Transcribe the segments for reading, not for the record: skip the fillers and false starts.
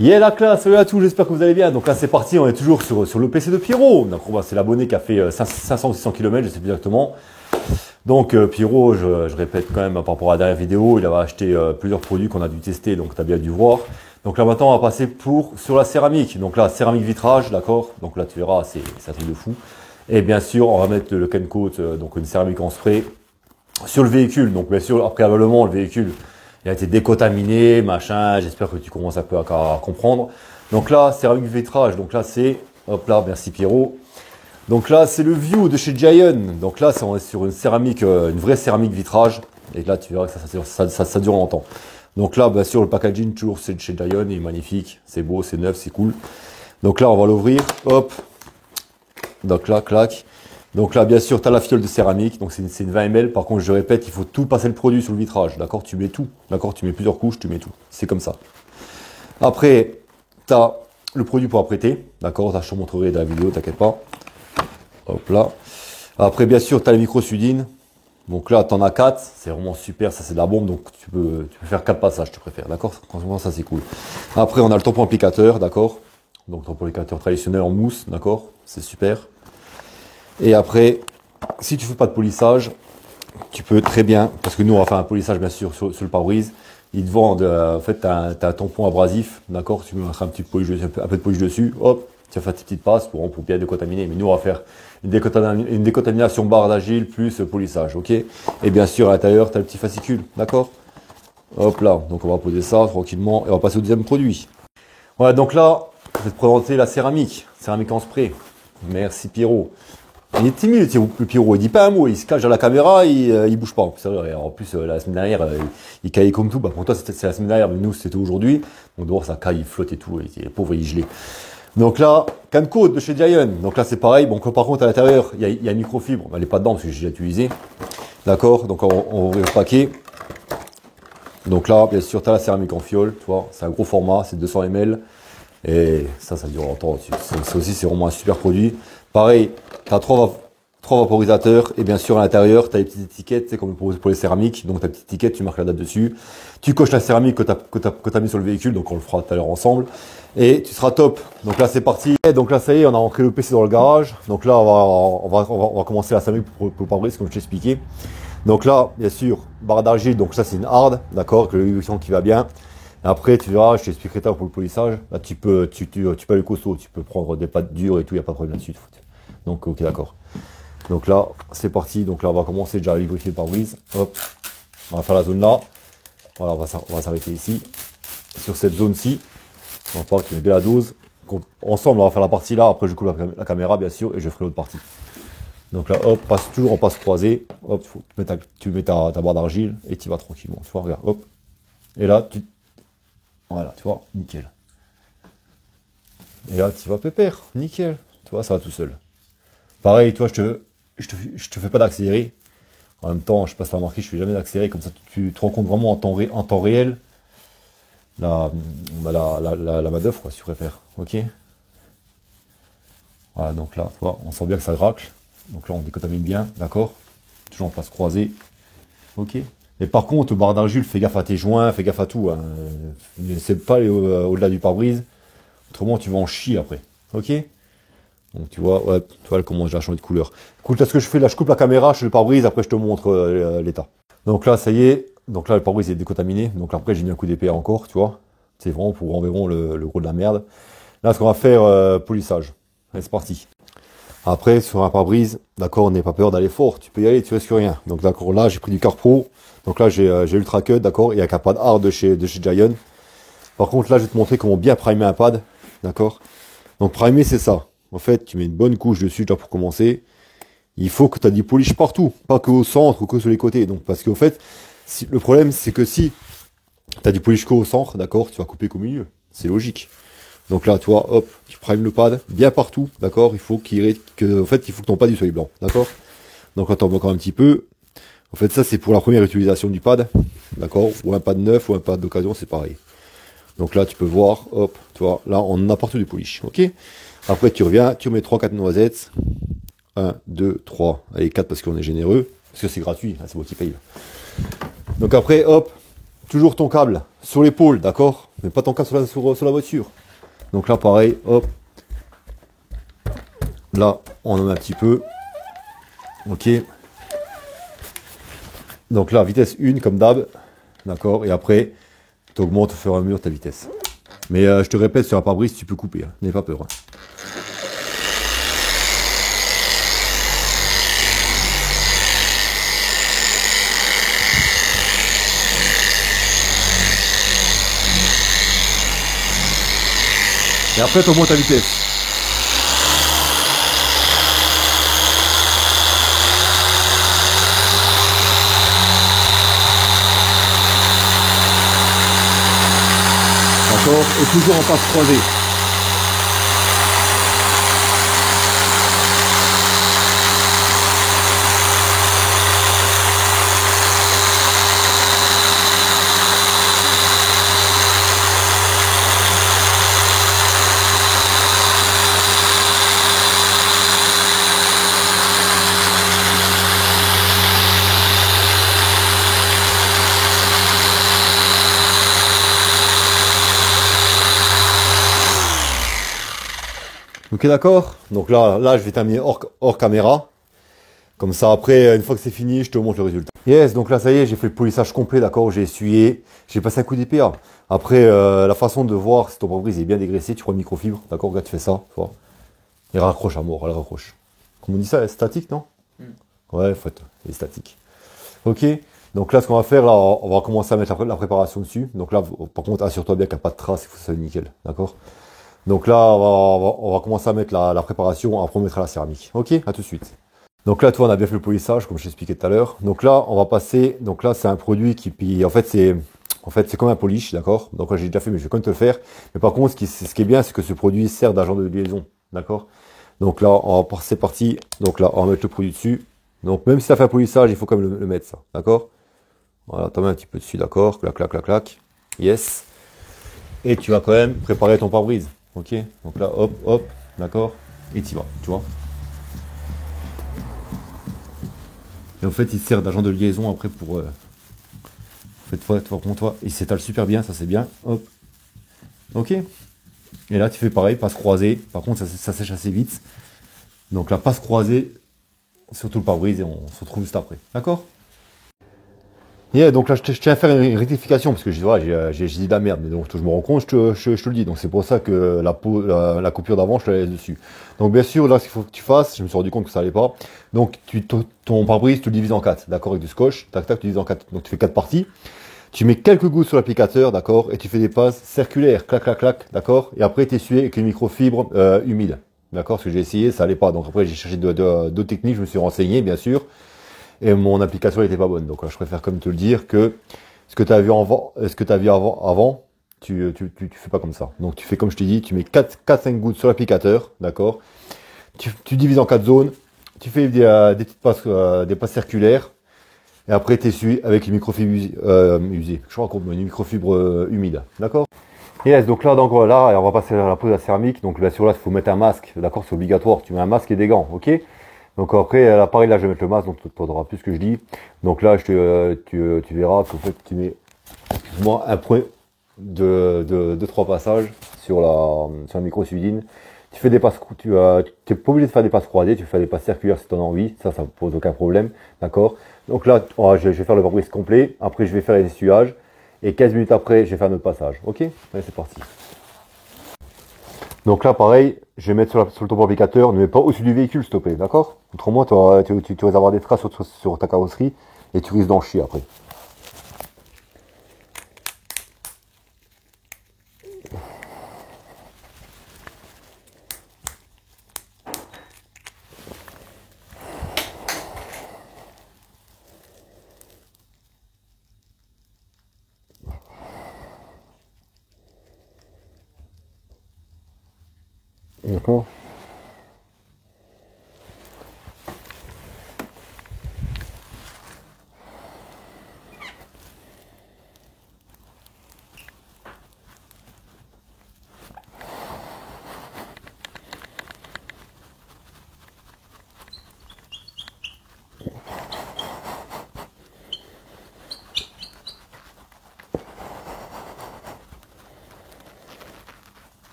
Yeah la classe, salut à tous, j'espère que vous allez bien. Donc là c'est parti, on est toujours sur le PC de Pierrot. Donc c'est l'abonné qui a fait 500 ou 600 km, je sais plus exactement. Donc Pierrot, je répète quand même par rapport à la dernière vidéo, il avait acheté plusieurs produits qu'on a dû tester, donc tu as bien dû voir. Donc là maintenant on va passer sur la céramique. Donc là céramique vitrage, d'accord. Donc là tu verras, c'est un truc de fou. Et bien sûr on va mettre le Ken Coat, donc une céramique en spray, sur le véhicule. Donc bien sûr préalablement le véhicule il a été décontaminé, machin, j'espère que tu commences un peu à comprendre. Donc là, céramique vitrage, donc là c'est, hop là, merci Pierrot. Donc là c'est le View de chez Giant. Donc là on est sur une céramique, une vraie céramique vitrage. Et là tu verras que ça dure longtemps. Donc là, bien sûr, le packaging, toujours c'est de chez Giant, il est magnifique, c'est beau, c'est neuf, c'est cool. Donc là on va l'ouvrir, hop. Donc là, clac. Donc là, bien sûr, tu as la fiole de céramique, donc c'est une 20 ml. Par contre, je répète, il faut tout passer le produit sur le vitrage, d'accord? Tu mets tout, d'accord? Tu mets plusieurs couches, tu mets tout. C'est comme ça. Après, tu as le produit pour apprêter, d'accord? Je te montrerai dans la vidéo, t'inquiète pas. Hop là. Après, bien sûr, tu as les micro-sudines. Donc là, tu en as 4, c'est vraiment super, ça c'est de la bombe, donc tu peux faire 4 passages, je préfère, d'accord? Franchement, ça c'est cool. Après, on a le tampon applicateur, d'accord? Donc tampon applicateur traditionnel en mousse, d'accord? C'est super. Et après, si tu fais pas de polissage, tu peux très bien, parce que nous on va faire un polissage bien sûr sur le pare-brise, ils te vendent, en fait t'as un tampon abrasif, d'accord, tu mets un peu de polish dessus, hop, tu vas faire tes petites passes pour bien décontaminer. Mais nous on va faire une décontamination barre d'agile plus polissage, ok. Et bien sûr à l'intérieur tu as le petit fascicule, d'accord. Hop là, donc on va poser ça tranquillement et on va passer au deuxième produit. Voilà, donc là, je vais te présenter la céramique en spray. Merci Pierrot. Il est timide le Pierrot, il dit pas un mot, il se cache dans la caméra, il bouge pas. En plus, la semaine dernière, il caillait comme tout. Bah, pour toi, c'est la semaine dernière, mais nous, c'était aujourd'hui. Donc, dehors, ça caille, il flotte et tout, le pauvre, il est gelé. Donc là, Ken Coat de chez Giant. Donc là, c'est pareil. Bon, par contre, à l'intérieur, il y a une microfibre. Elle est pas dedans parce que j'ai déjà utilisé. D'accord. Donc, on va ouvrir le paquet. Donc là, bien sûr, tu as la céramique en fiole, tu vois. C'est un gros format, c'est 200 ml. Et ça dure longtemps. Ça aussi, c'est vraiment un super produit. Pareil, tu as trois vaporisateurs et bien sûr à l'intérieur, tu as les petites étiquettes, c'est comme pour les céramiques. Donc ta petite étiquette, tu marques la date dessus. Tu coches la céramique que tu as mis sur le véhicule, donc on le fera tout à l'heure ensemble. Et tu seras top. Donc là, c'est parti. Et donc là, ça y est, on a rentré le PC dans le garage. Donc là, on va commencer la céramique pour le pare-brise, comme je t'ai expliqué. Donc là, bien sûr, barre d'argile, donc ça c'est une hard, d'accord, que le qui va bien. Après, tu verras, je t'expliquerai tard pour le polissage. Là, tu peux aller costaud, tu peux prendre des pâtes dures et tout, il n'y a pas de problème là-dessus. Donc, ok, d'accord. Donc là, c'est parti. Donc là, on va commencer déjà à lubrifier le pare-brise. Hop, on va faire la zone là. Voilà, on va s'arrêter ici. Sur cette zone-ci, on va voir que tu mets bien la dose. Donc, ensemble, on va faire la partie là. Après, je coupe la caméra, bien sûr, et je ferai l'autre partie. Donc là, hop, toujours en passe croisée. Hop, tu mets ta barre d'argile et tu vas tranquillement. Tu vois, regarde, hop. Et là, voilà, tu vois, nickel. Et là, tu vas pépère, nickel. Tu vois, ça va tout seul. Pareil, toi, je te fais pas d'accélérer. En même temps, je passe par remarquer, je fais jamais d'accélérer. Comme ça, tu te rends compte vraiment en temps réel la manœuvre, quoi, si tu préfères. Ok. Voilà, donc là, tu vois, on sent bien que ça racle. Donc là, on décontamine bien, d'accord. Toujours en place croisée. Ok. Mais par contre, barre d'argile, fais gaffe à tes joints, fais gaffe à tout. Hein. Ne laisse pas aller au-delà du pare-brise. Autrement, tu vas en chier après. Ok. Donc tu vois, ouais, tu vois, elle commence déjà à changer de couleur. Écoute, là, ce que je fais, là, je coupe la caméra, je fais le pare-brise, après je te montre l'état. Donc là, ça y est. Donc là, le pare-brise est décontaminé. Donc après, j'ai mis un coup d'épée encore, tu vois. C'est vraiment pour environ le gros de la merde. Là, ce qu'on va faire, polissage. Allez, c'est parti. Après, sur un pare-brise, d'accord, n'aie pas peur d'aller fort. Tu peux y aller, tu risques rien. Donc d'accord, là, j'ai pris du Carpro. Donc là, j'ai Ultra Cut, d'accord, et avec un pad hard de chez Giant. Par contre, là, je vais te montrer comment bien primer un pad, d'accord. Donc primer, c'est ça. En fait, tu mets une bonne couche dessus, déjà pour commencer. Il faut que tu aies du polish partout, pas que au centre ou que sur les côtés. Donc, parce qu'en fait, le problème, c'est que si tu as du polish qu'au centre, d'accord, tu vas couper qu'au milieu. C'est logique. Donc là, tu vois, hop, tu primes le pad bien partout, d'accord. Il faut en fait, il faut que ton pad soit blanc, d'accord. Donc là, tu en mets encore un petit peu. En fait, ça, c'est pour la première utilisation du pad, d'accord. Ou un pad neuf ou un pad d'occasion, c'est pareil. Donc là, tu peux voir, hop, tu vois, là, on a partout du polish, ok. Après, tu reviens, tu mets 3-4 noisettes. 1, 2, 3. Allez, 4 parce qu'on est généreux. Parce que c'est gratuit, c'est moi qui paye. Donc après, hop, toujours ton câble sur l'épaule, d'accord? Mais pas ton câble sur la voiture. Donc là, pareil, hop. Là, on en met un petit peu. Ok. Donc là, vitesse 1 comme d'hab. D'accord. Et après, tu augmentes au fur et à mesure ta vitesse. Mais je te répète, sur un pare-brise, tu peux couper. Hein. N'aie pas peur. Hein. Et après, tu augmentes ta vitesse. D'accord. Et toujours en passe croisée. Ok, d'accord. Donc là, je vais terminer hors caméra. Comme ça, après, une fois que c'est fini, je te montre le résultat. Yes, donc là, ça y est, j'ai fait le polissage complet, d'accord. J'ai essuyé, j'ai passé un coup d'épée. Après, la façon de voir si ton pare-brise est bien dégraissé, tu prends une microfibre, d'accord. Regarde, tu fais ça, tu vois. Il raccroche à mort, elle raccroche. Comme on dit ça, statique, non? Ouais, faut être il est statique. Ok. Donc là, ce qu'on va faire, là, on va commencer à mettre la préparation dessus. Donc là, par contre, assure-toi bien qu'il n'y a pas de traces, il faut que ça soit nickel, d'accord. Donc là, on va commencer à mettre la préparation, après on mettra la céramique. Ok, à tout de suite. Donc là, toi, on a bien fait le polissage, comme je t'expliquais tout à l'heure. Donc là, on va passer. Donc là, c'est un produit qui, puis en fait, c'est comme un polish, d'accord. Donc là, j'ai déjà fait, mais je vais quand même te le faire. Mais par contre, ce qui est bien, c'est que ce produit sert d'agent de liaison, d'accord. Donc là, c'est parti. Donc là, on va mettre le produit dessus. Donc même si ça fait un polissage, il faut quand même le mettre, ça, d'accord. Voilà, t'en mets un petit peu dessus, d'accord. Clac, clac, clac, clac. Yes. Et tu vas quand même préparer ton pare-brise. Ok. Donc là, hop, hop, d'accord. Et tu vas, tu vois. Et en fait, il sert d'agent de liaison après pour. En fait, toi, il s'étale super bien, ça c'est bien. Hop. Ok. Et là, tu fais pareil, passe croisée. Par contre, ça sèche assez vite. Donc la passe croisée sur tout le pare-brise et on se retrouve juste après. D'accord? Yeah, donc là, je tiens à faire une rectification parce que j'ai dit de la merde, mais donc je me rends compte, je te le dis. Donc c'est pour ça que la coupure d'avant, je te la laisse dessus. Donc bien sûr, là, ce qu'il faut que tu fasses, je me suis rendu compte que ça allait pas. Donc ton pare-brise, tu le divises en 4, d'accord, avec du scotch. Tac, tac, tu divises en 4. Donc tu fais 4 parties. Tu mets quelques gouttes sur l'applicateur, d'accord, et tu fais des passes circulaires, clac, clac, clac, d'accord. Et après, tu essuies avec une microfibre humide, d'accord. Parce que j'ai essayé, ça allait pas. Donc après, j'ai cherché d'autres techniques, je me suis renseigné, bien sûr. Et mon application n'était pas bonne. Donc là, je préfère comme te le dire que ce que tu as vu avant, tu fais pas comme ça. Donc tu fais comme je t'ai dit, tu mets 4-5 gouttes sur l'applicateur, d'accord. Tu divises en 4 zones, tu fais des petites passes, des passes circulaires, et après tu essuies avec une microfibre usée. Je crois qu'on met une microfibre humide, d'accord. Yes, donc là, on va passer à la pose à la céramique. Donc bien sûr là, il faut mettre un masque, d'accord, c'est obligatoire. Tu mets un masque et des gants, ok. Donc après, là, pareil, là, je vais mettre le masque, donc tu n'entendras plus ce que je dis. Donc là, tu verras qu'en fait, tu mets, excuse-moi, un point de 3 passages sur la micro-suidine. Tu fais des passes, tu n'es pas obligé de faire des passes croisées, tu fais des passes circulaires si tu en as envie, ça ne pose aucun problème, d'accord. Donc là, je vais faire le pare-brise complet, après je vais faire les essuyages, et 15 minutes après, je vais faire notre passage, ok. Allez, c'est parti. Donc là, pareil, je vais mettre sur le topo applicateur, ne mets pas au-dessus du véhicule, s'il te plaît, d'accord? Autrement, tu risques d'avoir des traces sur ta carrosserie et tu risques d'en chier après. D'accord?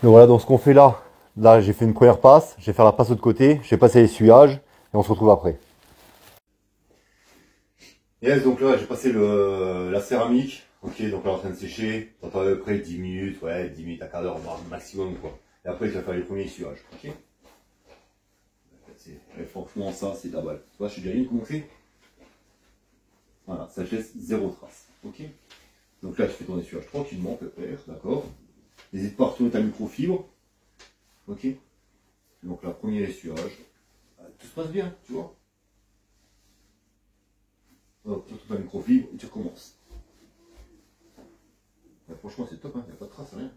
Donc voilà, donc ce qu'on fait là, j'ai fait une première passe, je vais faire la passe de l'autre côté, j'ai passé l'essuyage, et on se retrouve après. Yes, donc là j'ai passé la céramique, ok, donc là en train de sécher, t'attends à peu près 10 minutes, ouais, 10 minutes, un quart d'heure maximum quoi. Et après tu vas faire les premiers essuyages, ok. Et franchement ça c'est la balle. Tu vois, je suis déjà venu commencer. Voilà, ça laisse zéro trace, ok. Donc là tu fais ton essuyage tranquillement, pépère, d'accord. N'hésite pas à retourner ta microfibre, ok. Donc là, premier essuyage, tout se passe bien, tu vois. Hop, tu retrouves ta microfibre et tu recommences. Là, franchement c'est top, il n'y a pas de trace, rien.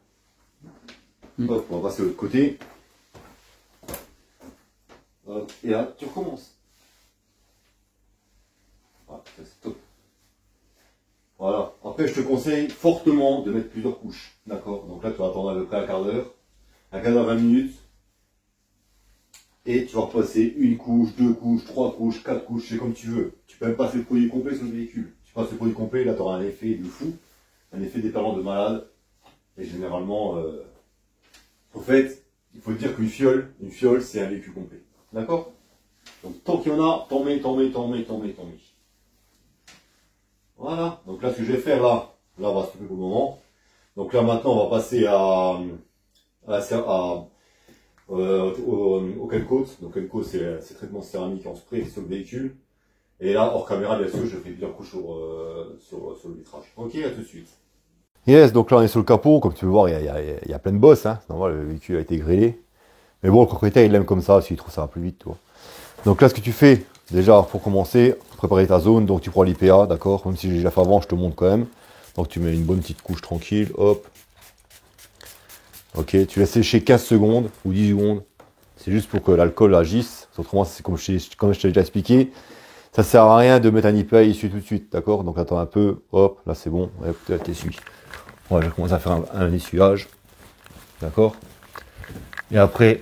Hop, on va passer de l'autre côté. Hop, et là, tu recommences. Voilà, c'est top. Voilà. Après, je te conseille fortement de mettre plusieurs couches. D'accord. Donc là, tu vas attendre à peu près un quart d'heure. Un quart d'heure, 20 minutes. Et tu vas repasser une couche, deux couches, trois couches, quatre couches, c'est comme tu veux. Tu peux même passer le produit complet sur le véhicule. Tu passes le produit complet, là, tu auras un effet de fou. Un effet déperlant de malade. Et généralement, en fait, il faut dire qu'une fiole, c'est un véhicule complet. D'accord. Donc tant qu'il y en a, t'en mets. Voilà, donc là ce que je vais faire là on va stopper pour le moment. Donc là maintenant on va passer au Kencoat. Donc Kencoat c'est traitement céramique en spray sur le véhicule. Et là hors caméra bien sûr je fais plusieurs couches sur le vitrage. Ok, à tout de suite. Yes, donc là on est sur le capot, comme tu peux voir il y a plein de bosses, hein. Normal, le véhicule a été grillé. Mais bon le propriétaire il l'aime comme ça, s'il trouve ça va plus vite, tu vois. Donc là ce que tu fais, déjà pour commencer, préparer ta zone, donc tu prends l'IPA, d'accord, même si j'ai déjà fait avant, je te montre quand même. Donc tu mets une bonne petite couche tranquille, hop. Ok, tu laisses sécher 15 secondes ou 10 secondes. C'est juste pour que l'alcool agisse. Autrement, c'est comme je t'ai déjà expliqué. Ça sert à rien de mettre un IPA issu tout de suite, d'accord. Donc attends un peu, hop, là c'est bon, hop, là t'essuies. Voilà, je commence à faire un essuyage, d'accord. Et après,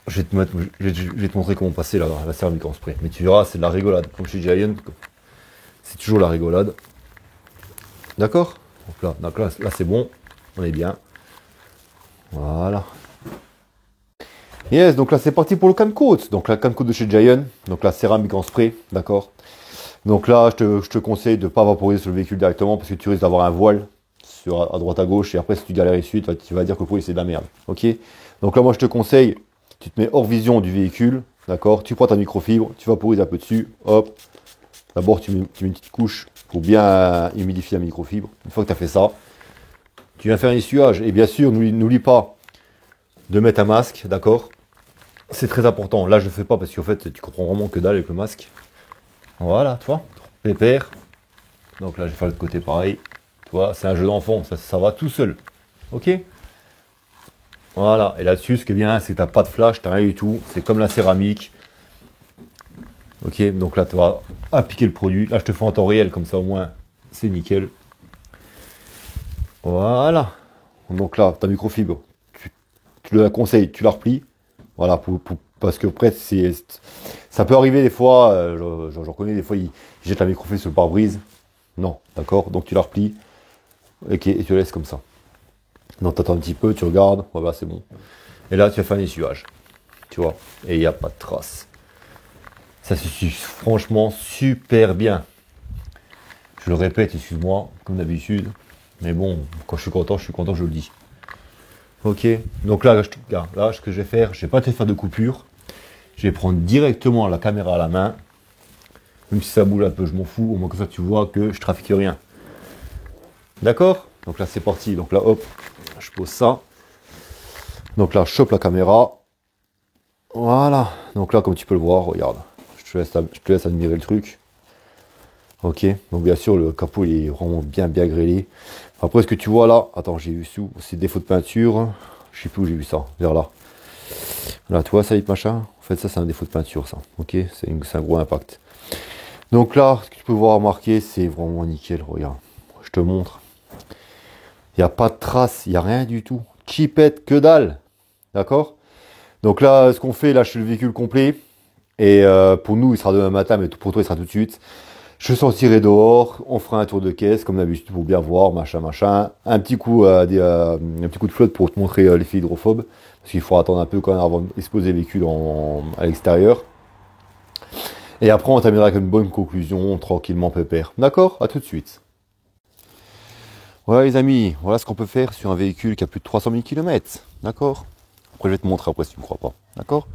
je vais te montrer comment passer la céramique en spray. Mais tu verras, c'est de la rigolade. Comme chez Giant, c'est toujours la rigolade. D'accord. Donc là c'est bon. On est bien. Voilà. Yes, donc là c'est parti pour le Kencoat. Donc la Kencoat de chez Giant. Donc la céramique en spray. D'accord. Donc là, je te conseille de ne pas vaporiser sur le véhicule directement parce que tu risques d'avoir un voile à droite à gauche. Et après, si tu galères ici, tu vas dire que le produit c'est de la merde. Ok. Donc là, moi je te conseille, tu te mets hors vision du véhicule. D'accord. Tu prends ta microfibre, tu vaporises un peu dessus. Hop. D'abord, tu mets une petite couche pour bien humidifier la microfibre. Une fois que tu as fait ça, tu viens faire un essuyage. Et bien sûr, n'oublie pas de mettre un masque, d'accord. C'est très important. Là, je ne le fais pas parce qu'en fait, tu comprends vraiment que dalle avec le masque. Voilà, tu vois, pépère. Donc là, je vais faire l'autre côté pareil. Tu vois, c'est un jeu d'enfant, ça va tout seul. Ok. Voilà, et là-dessus, ce qui est bien, c'est que tu n'as pas de flash, tu n'as rien du tout. C'est comme la céramique. Ok, donc là, tu vas appliquer le produit. Là, je te fais en temps réel, comme ça au moins, c'est nickel. Voilà. Donc là, ta microfibre, tu la conseilles, tu la replies. Voilà, parce que après, ça peut arriver des fois, j'en connais des fois, ils jettent la microfibre sur le pare-brise. Non, d'accord. Donc tu la replies et tu la laisses comme ça. Donc tu attends un petit peu, tu regardes, voilà, c'est bon. Et là, tu vas faire un essuyage. Tu vois, et il n'y a pas de trace. Ça se suit franchement super bien. Je le répète, excuse-moi, comme d'habitude. Mais bon, quand je suis content, je le dis. Ok, donc là, regarde, là, ce que je vais faire, je vais pas te faire de coupure. Je vais prendre directement la caméra à la main. Même si ça boule un peu, je m'en fous. Au moins comme ça, tu vois que je trafique rien. D'accord? Donc là, c'est parti. Donc là, hop, je pose ça. Donc là, je chope la caméra. Voilà. Donc là, comme tu peux le voir, regarde. Je te laisse admirer le truc. Ok. Donc bien sûr, le capot, il est vraiment bien grêlé. Après, ce que tu vois là, attends, j'ai vu sous, c'est défaut de peinture. Je sais plus où j'ai vu ça. Vers là. Là, tu vois, ça y est, machin. En fait, ça, c'est un défaut de peinture, ça. Ok. C'est un gros impact. Donc là, ce que tu peux voir marqué, c'est vraiment nickel. Regarde. Je te montre. Il n'y a pas de trace, il n'y a rien du tout. Chipette, que dalle. D'accord. Donc là, ce qu'on fait, là, je suis le véhicule complet. Et pour nous, il sera demain matin, mais pour toi, il sera tout de suite. Je sortirai dehors, on fera un tour de caisse, comme d'habitude, pour bien voir, machin. Un petit coup, un petit coup de flotte pour te montrer l'effet hydrophobe. Parce qu'il faut attendre un peu quand même avant d'exposer le véhicule à l'extérieur. Et après, on terminera avec une bonne conclusion, tranquillement pépère. D'accord? À tout de suite. Voilà les amis, voilà ce qu'on peut faire sur un véhicule qui a plus de 300 000 km. D'accord? Après, je vais te montrer après si tu ne me crois pas. D'accord?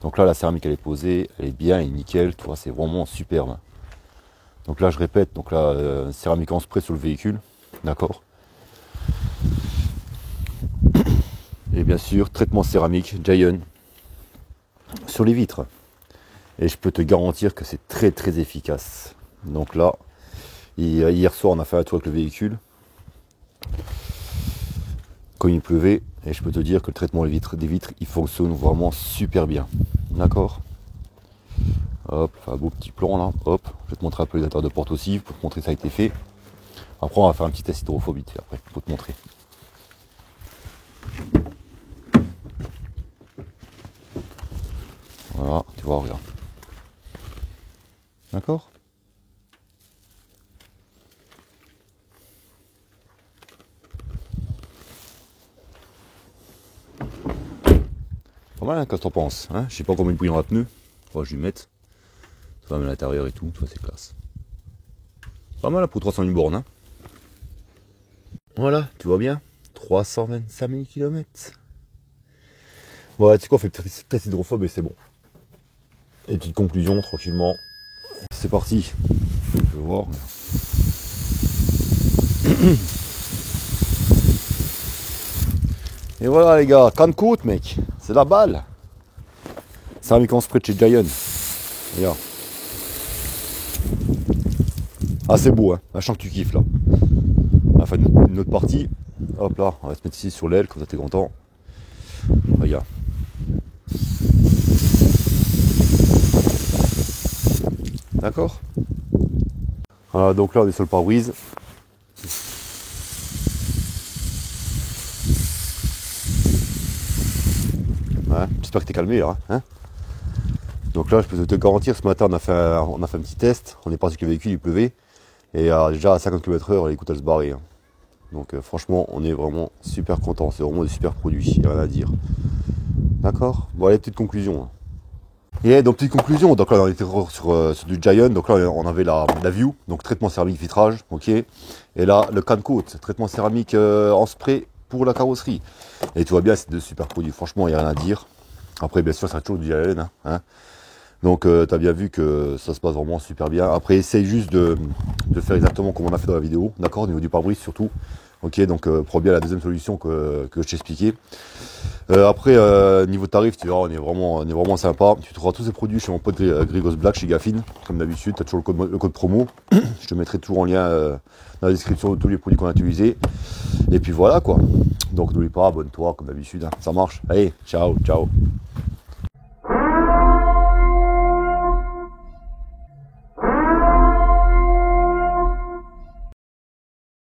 Donc là, la céramique, elle est posée, elle est bien, elle est nickel. Tu vois, c'est vraiment superbe. Donc là, je répète, donc là, céramique en spray sur le véhicule, d'accord. Et bien sûr, traitement céramique Giant sur les vitres. Et je peux te garantir que c'est très très efficace. Donc là, hier soir, on a fait un tour avec le véhicule, comme il pleuvait, et je peux te dire que le traitement des vitres, il fonctionne vraiment super bien, d'accord. Hop, un beau petit plan là, hop, je vais te montrer un peu les intérieurs de porte aussi, pour te montrer que ça a été fait. Après on va faire un petit test hydrophobe vite fait après, pour te montrer. Voilà, tu vois, regarde. D'accord? Pas mal, hein, qu'est-ce que t'en penses, hein? Je sais pas combien de bouillon dans la pneu, je vais lui mettre. Ça va même à l'intérieur et tout, tu vois, c'est classe. Pas mal pour 300 000 bornes. Hein. Voilà, tu vois bien, 325 000 km. Voilà, tu sais quoi, on fait peut-être test hydrophobe et c'est bon. Et petite conclusion, tranquillement. C'est parti. Je vais voir. Et voilà les gars, canne côte mec, c'est la balle. Céramique en spray de chez Giant. Regarde. Ah c'est beau hein, je sens que tu kiffes là. On va faire une autre partie. Hop là, on va se mettre ici sur l'aile, comme ça t'es content. Regarde. D'accord. Voilà, donc là on est sur le pare-brise. Ouais, j'espère que t'es calmé là. Hein. Donc là je peux te garantir, ce matin on a fait un petit test. On est parti avec le véhicule, il pleuvait. Et déjà à 50 km/h, l'écoute elle se barrait. Hein. Donc franchement, on est vraiment super content. C'est vraiment des super produits, il n'y a rien à dire. D'accord. Bon, allez, petite conclusion. Hein. Et donc, petite conclusion. Donc là, on était sur du Giant. Donc là, on avait la View, donc traitement céramique vitrage. Ok. Et là, le Can Coat, traitement céramique en spray pour la carrosserie. Et tu vois bien, c'est de super produits. Franchement, il n'y a rien à dire. Après, bien sûr, ça reste toujours du Giant. Hein. Donc, tu as bien vu que ça se passe vraiment super bien. Après, essaye juste de faire exactement comme on a fait dans la vidéo. D'accord. Au niveau du pare-brise, surtout. Ok, donc prends bien la deuxième solution que je t'ai expliqué. Après, niveau tarif, tu verras, on est vraiment sympa. Tu trouveras tous ces produits chez mon pote Grigos Black, chez Gaffin, comme d'habitude. Tu as toujours le code promo. Je te mettrai toujours en lien dans la description de tous les produits qu'on a utilisés. Et puis voilà quoi. Donc n'oublie pas, abonne-toi comme d'habitude. Hein. Ça marche. Allez, ciao, ciao.